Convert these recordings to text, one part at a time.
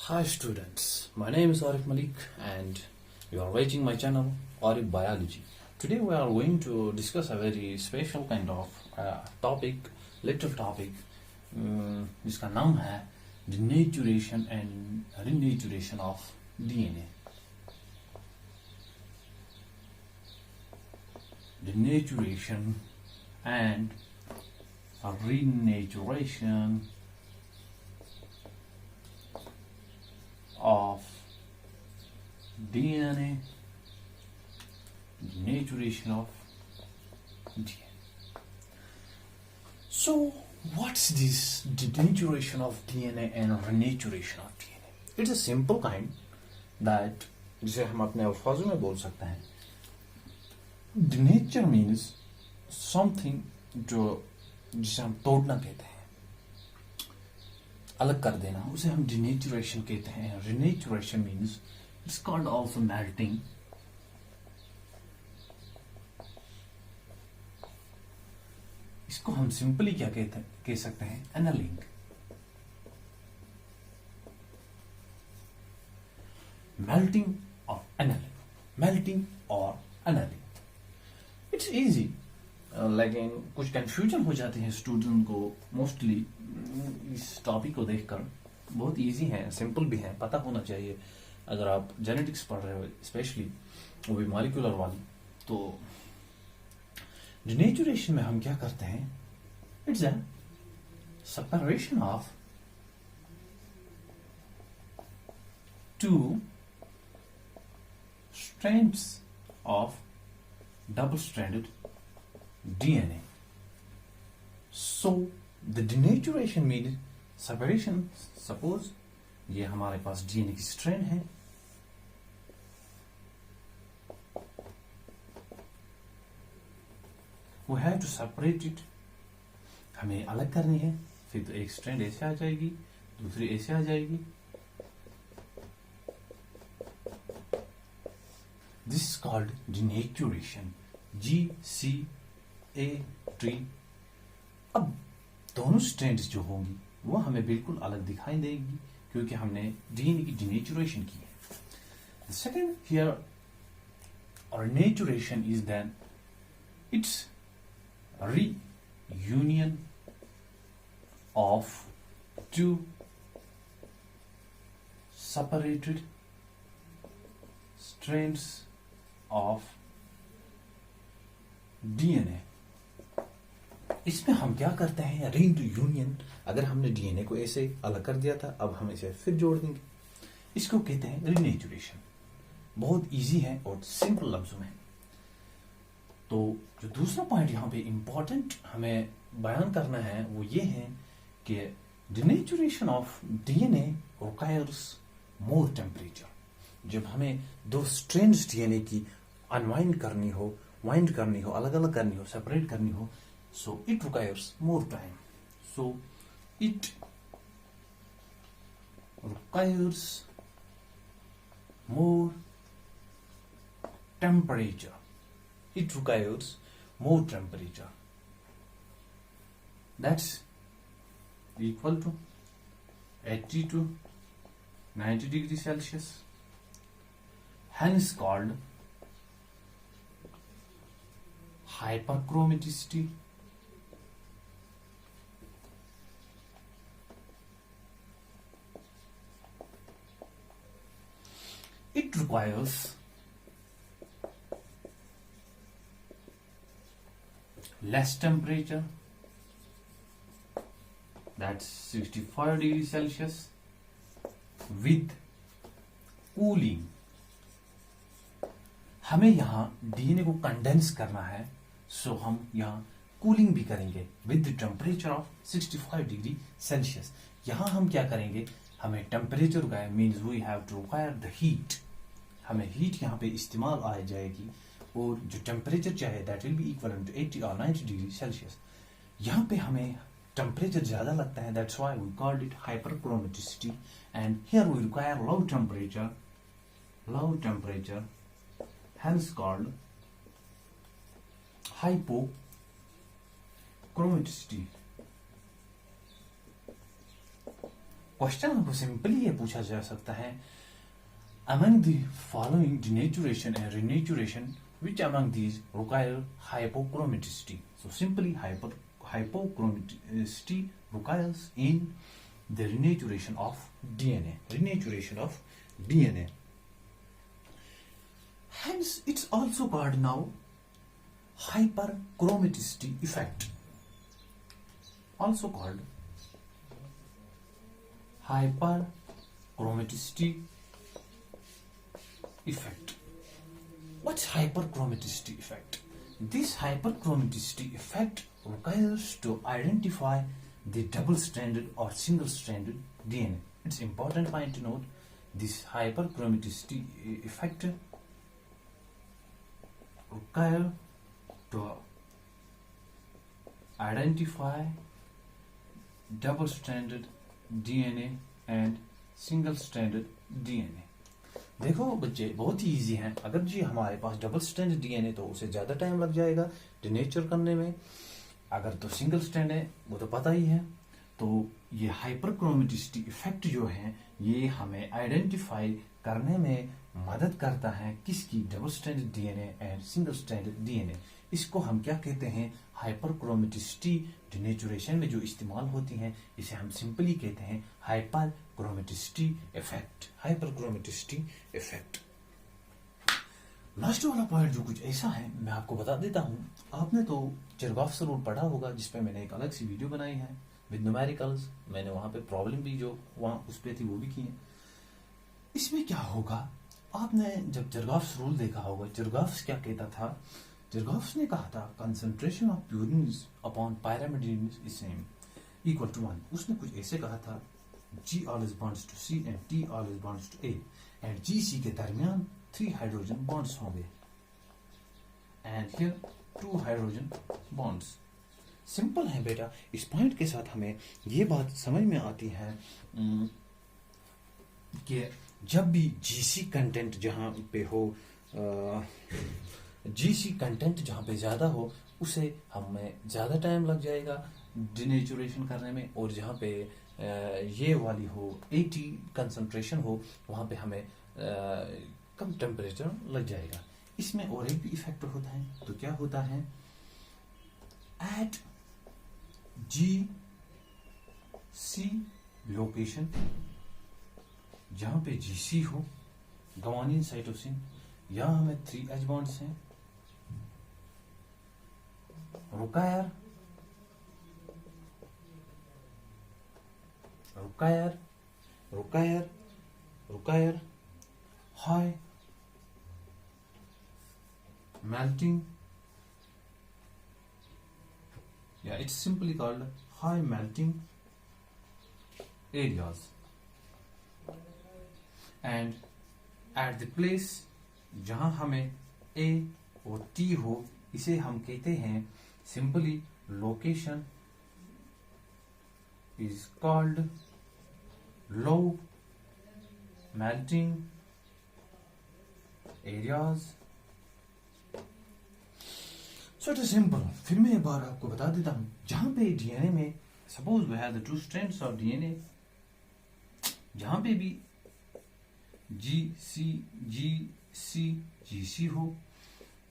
Hi students, my name is Arif Malik and you are watching my channel Arif Biology. Today we are going to discuss a very special kind of topic, lecture topic जिसका नाम है denaturation and renaturation of DNA. Denaturation and renaturation of DNA, denaturation of DNA. So, what's this denaturation of DNA and renaturation of DNA? It's a simple kind that जिसे हम अपने अल्फाजों में बोल सकते हैं. Denature means something जिसे हम तोड़ना कहते हैं, अलग कर देना, उसे हम denaturation कहते हैं. Renaturation means it's called also melting. इसको हम सिंपली क्या कह सकते हैं? Annealing. Melting or annealing. Melting or annealing. It's easy. लेकिन कुछ कंफ्यूजन हो जाती है स्टूडेंट को मोस्टली इस टॉपिक को देखकर. बहुत इजी है, सिंपल भी है, पता होना चाहिए अगर आप जेनेटिक्स पढ़ रहे हो, स्पेशली वो भी मॉलिक्यूलर वाली. तो डिनेचुरेशन में हम क्या करते हैं? It's a separation of two strands of double stranded DNA. So the denaturation means separation. Suppose ये हमारे पास DNA की स्ट्रैंड है, we have to separate it. हमें अलग करनी है. फिर तो एक स्ट्रैंड ऐसे आ जाएगी, दूसरी ऐसे आ जाएगी. This is called denaturation. GCAT. अब दोनों स्ट्रैंड्स जो होंगी वो हमें बिल्कुल अलग दिखाई देगी क्योंकि हमने डीएनए की डिनेचुरेशन की है. The second here renaturation is then it's reunion of two separated strands of DNA. इसमें हम क्या करते हैं? रीयूनियन. अगर हमने डीएनए को ऐसे अलग कर दिया था, अब हम इसे फिर जोड़ देंगे. इसको कहते हैं रिनेचुरेशन. बहुत इजी है और सिंपल लफ्जों में. तो जो दूसरा पॉइंट यहाँ पे इंपॉर्टेंट हमें बयान करना है वो ये है कि denaturation of DNA requires more temperature. जब हमें दो स्ट्रैंड्स डीएनए की अनवाइंड करनी हो, वाइंड करनी हो, अलग अलग करनी हो, सेपरेट करनी हो, so it requires more time. So it requires more temperature. It requires more temperature. That's equal to 80 to 90 degrees Celsius. Hence called hyperchromaticity. It requires less temperature, that's 65 degrees Celsius, with cooling. हमें यहाँ DNA को condense करना है, सो हम यहाँ cooling भी करेंगे with the temperature of 65 degree Celsius. यहाँ हम क्या करेंगे? हमें टेम्परेचर का means we have to require the heat. हमें हीट यहाँ पे इस्तेमाल आ जाएगी और जो टेम्परेचर चाहे that will be equal to 80 और 90 डिग्री सेल्सियस. यहाँ पे हमें टेम्परेचर ज्यादा लगता है, that's why we called it hyperchromaticity. And here we require low temperature, hence called hypochromaticity. Question हमको सिंपली ये पूछा जा सकता है, among the following denaturation and renaturation, which among these require hypochromaticity? So simply hypochromaticity requires in the renaturation of DNA. Renaturation of DNA. Hence, it's also called now hyperchromaticity effect. Also called hyperchromaticity effect. What's hyperchromaticity effect? This hyperchromaticity effect requires to identify the double-stranded or single-stranded DNA. It's important point to note, this hyperchromaticity effect requires to identify double-stranded DNA and single-stranded DNA. देखो बच्चे, बहुत ही easy है। अगर जी हमारे पास double strand DNA तो उसे ज़्यादा time लग जाएगा डिनेचर करने में। अगर तो सिंगल स्ट्रैंड है वो तो पता ही है। तो ये हाइपरक्रोमेटिसिटी इफेक्ट जो है ये हमें आइडेंटिफाई करने में मदद करता है किसकी, double strand DNA and single strand DNA. इसको हम क्या कहते हैं, हाइपरक्रोमेटिसिटी डिनेचुरेशन में जो इस्तेमाल होती हैं इसे हम सिंपली कहते हैं हाइपरक्रोमेटिसिटी इफेक्ट। हाइपरक्रोमेटिसिटी इफेक्ट। लास्ट वाला पॉइंट जो कुछ ऐसा है मैं आपको बता देता हूं। आपने तो चरगाफ रूल पढ़ा होगा जिसपे मैंने एक अलग सी वीडियो बनाई है विद न्यूमेरिकल्स। मैंने वहां पे प्रॉब्लम भी जो वहां उस पे थी वो भी की है। इसमें क्या होगा, आपने जब चरगाफ रूल देखा होगा, चरगाफ क्या कहता था, चरगाफ ने कहा था concentration of purines upon pyrimidines is same equal to 1। उसने कुछ ऐसे कहा था, G always bonds to C and T always bonds to A and GC के दरमियान 3 हाइड्रोजन बॉन्ड्स होंगे and here 2 hydrogen bonds. Simple है बेटा। इस पॉइंट के साथ हमें ये बात समझ में आती है कि जब भी GC कंटेंट जहां पे हो, GC कंटेंट जहां पे ज्यादा हो उसे हमें ज्यादा टाइम लग जाएगा डिनेचुरेशन करने में, और जहां पे ये वाली हो 80 कंसंट्रेशन हो वहां पे हमें कम टेम्परेचर लग जाएगा। इसमें और एक भी इफेक्ट होता है। तो क्या होता है, एट GC लोकेशन जहां पे GC हो, गुआनिन साइटोसिन, यहां हमें 3H बॉन्ड्स हैं, require high melting, it's simply called high melting areas, and at the place जहां हमें A और T हो इसे हम कहते हैं simply location is called low melting areas. So it is simple. फिर मैं एक बार आपको बता देता हूं, जहां पे डीएनए में suppose we have the 2 strands of DNA, जहां पे भी GC हो,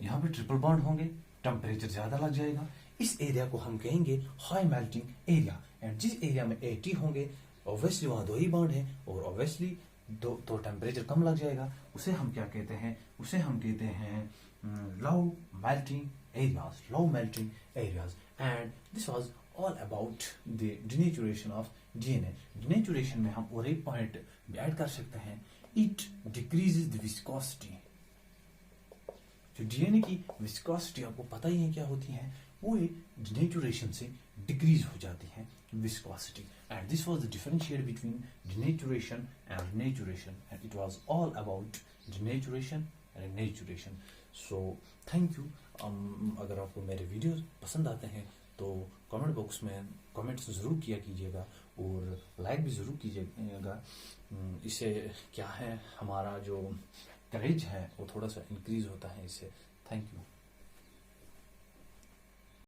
यहां पे ट्रिपल बॉन्ड होंगे, टेम्परेचर ज्यादा लग जाएगा। इस एरिया को हम कहेंगे हाई मेल्टिंग एरिया। एंड जिस एरिया में 80 होंगे ऑब्वियसली वहां 2 ही बॉन्ड है और ऑब्वियसली तो टेम्परेचर कम लग जाएगा। उसे हम क्या कहते हैं, उसे हम कहते हैं low melting areas, low melting areas. And this was all about the denaturation of DNA. Denaturation में हम और एक पॉइंट भी ऐड कर सकते हैं, इट डिक्रीजेस द विस्कोसिटी। जो डीएनए की विस्कोसिटी आपको पता ही है क्या होती है, वो डिनेचुरेशन से डिक्रीज हो जाती है viscosity, and this was the differentiate between denaturation and renaturation, and it was all about denaturation and renaturation. So thank you. अगर आपको मेरे वीडियोस पसंद आते हैं तो कमेंट बॉक्स में कमेंट्स ज़रूर किया कीजिएगा और लाइक भी ज़रूर कीजिएगा। इससे क्या है, हमारा जो करेज है वो थोड़ा सा इंक्रीज होता है इससे। Thank you.